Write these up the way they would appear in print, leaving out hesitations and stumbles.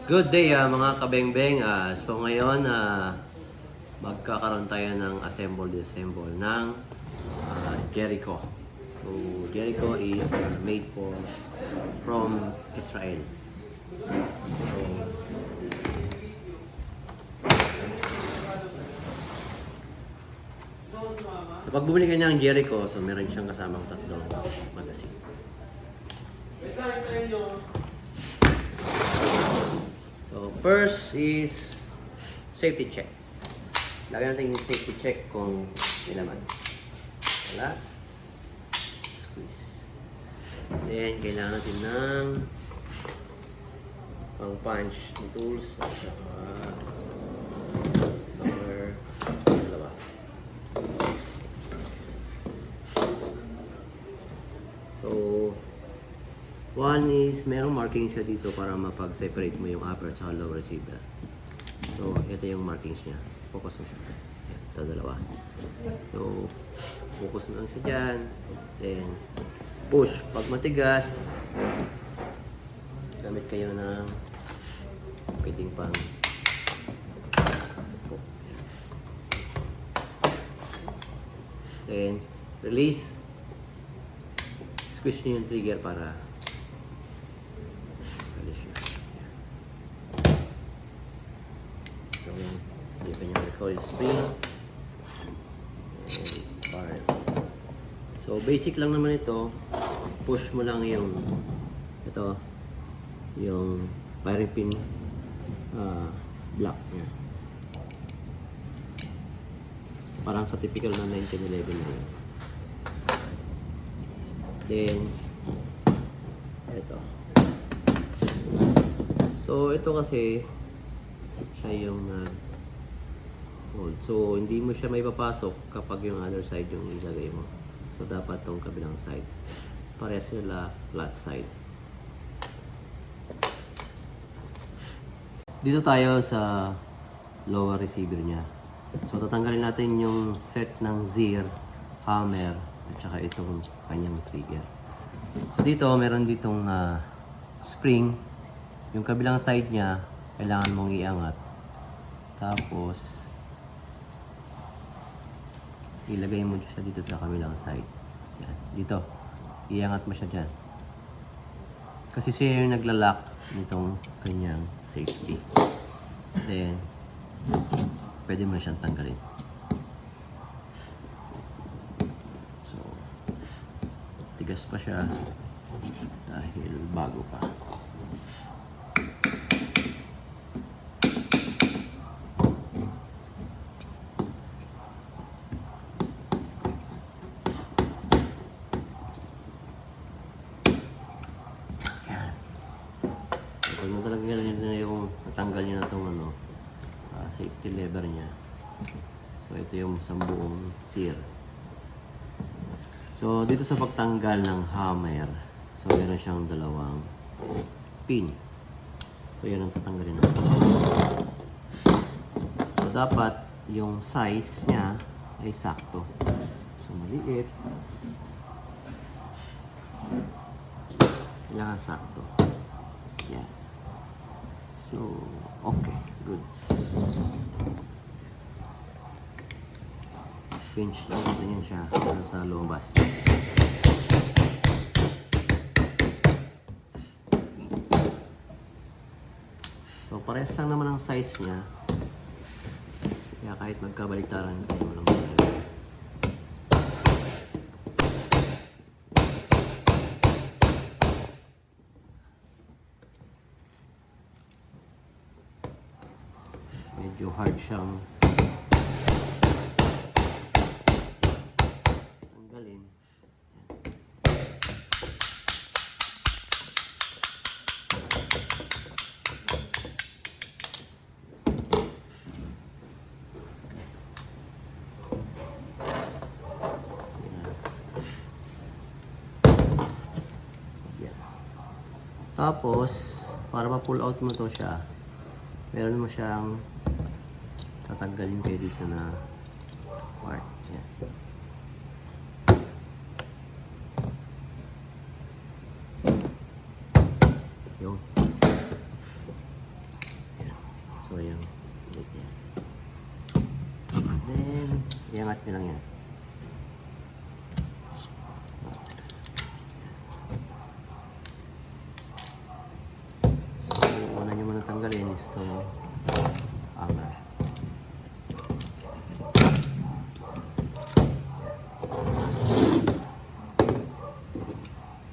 Good day mga kabengbeng. So ngayon magkakaroon tayo ng disassemble ng Jericho. So Jericho is made from Israel. So pag bumili ka ng Jericho, so meron siyang kasamang tatlong magazine. So first is safety check. Lagyan natin yung safety check kung ilaman. Wala. Squeeze. Then kailangan natin ng pang punch ng tools at number 2. So one is merong marking siya dito para mapag-separate mo yung upper at lower receiver. So, ito yung markings niya. Focus mo siya. Yan, ito dalawa. So, focus mo lang siya dyan. Then, push. Pag matigas, gamit kayo ng piting pang then, release. Squish nyo yung trigger para recoil spring and barrel. So basic lang naman ito. Push mo lang yung yung firing pin block niya. So, parang sa typical na 1911 na yun. Then ito. So ito kasi siya yung hold. So, hindi mo siya may papasok kapag yung other side yung ilagay mo. So, dapat tong kabilang side. Parehas sila flat side. Dito tayo sa lower receiver niya. So, tatanggalin natin yung set ng zir, hammer, at saka itong kanyang trigger. So, dito, meron ditong spring. Yung kabilang side niya, kailangan mong iangat. Tapos, ilagay mo siya dito sa kabilang side. Yan. Dito. Iangat mo siya dyan. Kasi siya yung naglalak nitong kanyang safety. Then, pwede mo siyang tanggalin. So, tigas pa siya dahil bago pa. Pag natalagyan na yung natanggal niya na itong safety lever niya. So ito yung sambuong sear. So dito sa pagtanggal ng hammer, so meron siyang dalawang pin. So yan ang tatanggalin natin. So dapat yung size niya ay sakto. So maliit. Kailangan sakto. Yan. So, okay. Goods. Pinch lang natin yan siya para sa lumabas. So, parehas lang naman ang size niya. Kaya kahit magkabaliktaran kayo lang tayo. Medyo hard siyang tanggalin. Tapos, para ma-pull out mo to siya, meron mo siyang tatanggalin kayo dito na part. Yan. Yun. iangat nyo lang yan. So, una nyo muna tanggalin is itong hammer.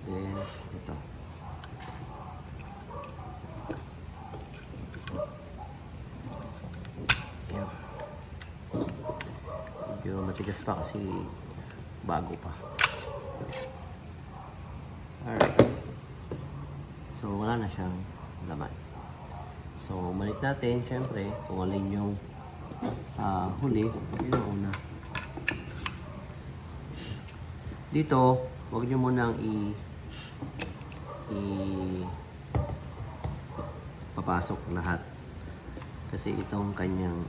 Then, ito. Yan. Medyo matigas pa kasi bago pa. Alright. So, wala na siyang laman. So, balik natin, syempre, kung alin yung huli, yun ang una. Dito, huwag nyo munang papasok lahat. Kasi itong kanyang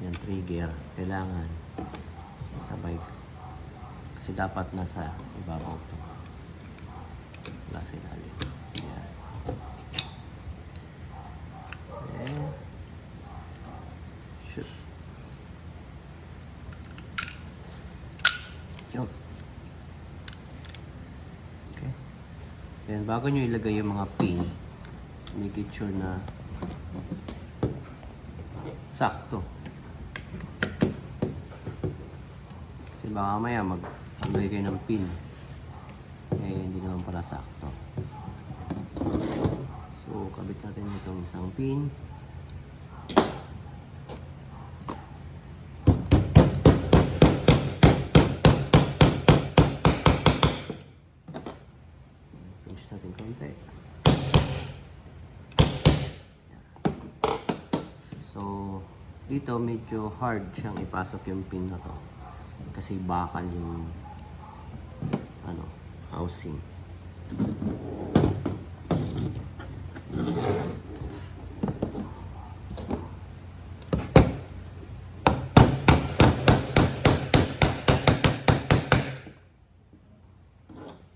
yung trigger, kailangan sabay. Kasi dapat nasa ibabaw ito. Wala sa ilalim. Yan. Okay. Shoot. Yun. Okay. Then bago nyo ilagay yung mga pin, make it sure na sakto. Kasi baka maya maglagay kayo ng pin, eh hindi naman pala sakto. So kabit natin itong isang pin. Pinch natin konti. So dito medyo hard siyang ipasok yung pin na to. Kasi bakal yung housing.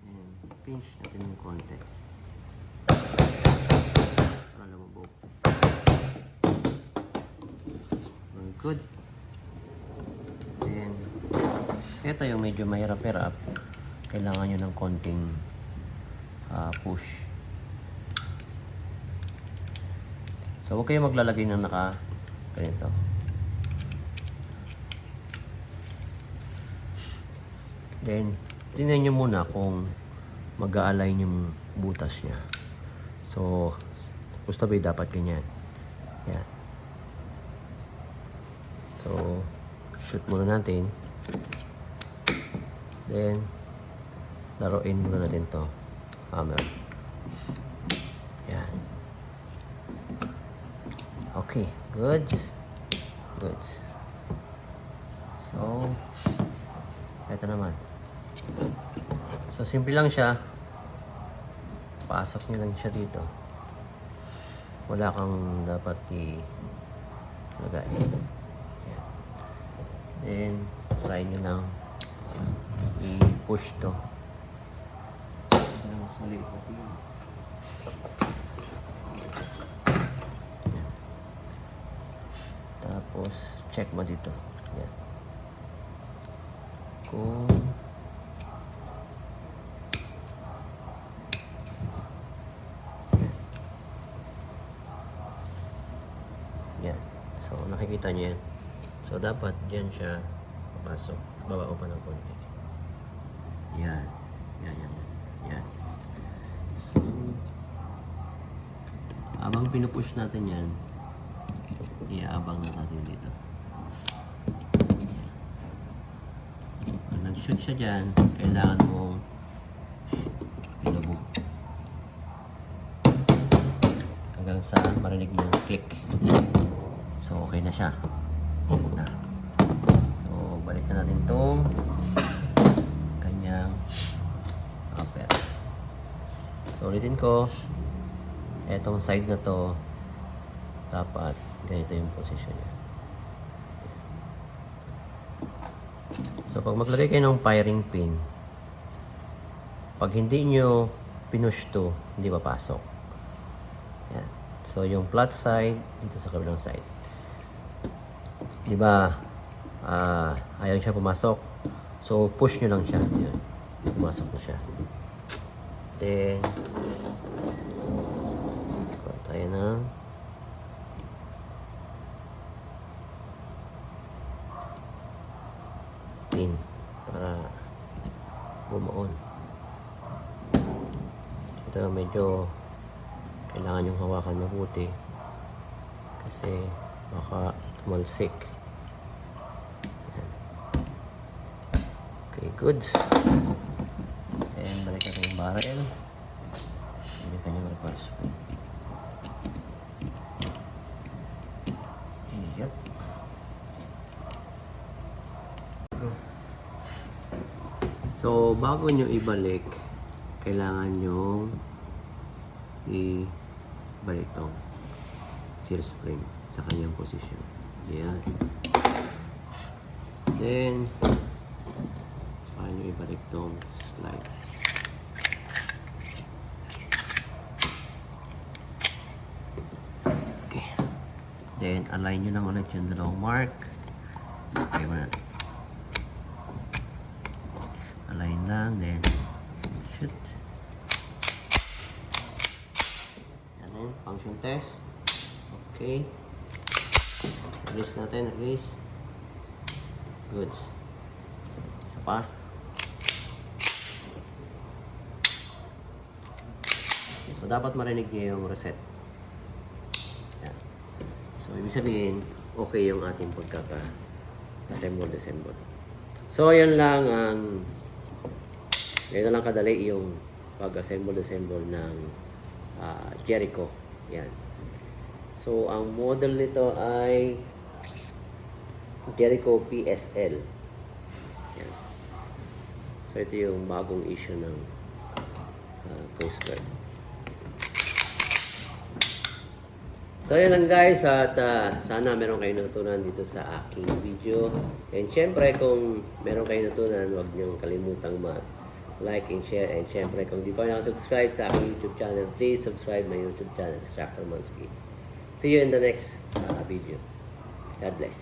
And pinch natin yung konti. Para lumubog. Very good. Then ito yung medyo mahirap-hirap. Kailangan nyo ng konting push. So huwag kayo maglalagay ng ganito. Then tingnan nyo muna kung mag-a-align yung butas niya. So gusto ba dapat ganyan. Yan. So shoot muna natin. Then laruin muna natin to hammer. Yan. Okay, goods. So ito naman. So simple lang siya. Pasok nyo lang siya dito. Wala kang dapat ilagay. Yan. Then try nyo lang i-push to. Mas maliit na pin. Tapos check mo dito. Yan. Kung yan. So nakikita niyo yan. So dapat diyan siya papasok. Babao pa ng konti. Yan. Yan. So habang pinupush natin yan, iaabang na natin dito. Pag nag-shoot siya dyan, kailangan mo ilubog hanggang sa marinig niyo yung click. So okay na siya. Sige na. So balik na natin itong kanyang upper. So ulitin ko, etong side na to dapat ganito yung position niya. So pag maglagay kayo ng firing pin, Pag hindi nyo pinush to, hindi papasok. Yan. So, yung flat side, dito sa kabilang side. Diba, ayaw siya pumasok. So, push nyo lang siya. Yan. Pumasok na siya. Then, tayo ng pin para bumaon. Ito medyo kailangan yung hawakan mabuti kasi baka tumalsik. Yan. Okay, goods. And balik natin yung barrel. Balikan yung reverse spring. Yep. So, bago nyo ibalik, kailangan nyo ibalik tong seal spring sa kanyang posisyon. Yan. Then, saka nyo ibalik tong slide. Okay. Then, align nyo lang ulit yung dalawang mark. Okay, wala. Align lang, then shoot. And then, function test. Okay. Release natin, release. Goods. Isa pa. So, dapat marinig niyo yung reset. Yan. So, ibig sabihin, okay yung ating pagkaka-assemble. So, yun lang ang ganito lang kadali yung pag-assemble ng Jericho. Yan. So, ang model nito ay Jericho PSL. Yan. So, ito yung bagong issue ng Coast Guard. So, yun lang guys. At sana meron kayo natutunan dito sa aking video. And syempre, kung meron kayo natutunan, huwag niyong kalimutang like and share. And syempre, kung di pa nakasubscribe sa aking YouTube channel, please subscribe my YouTube channel, Extractor Monsky. See you in the next video. God bless.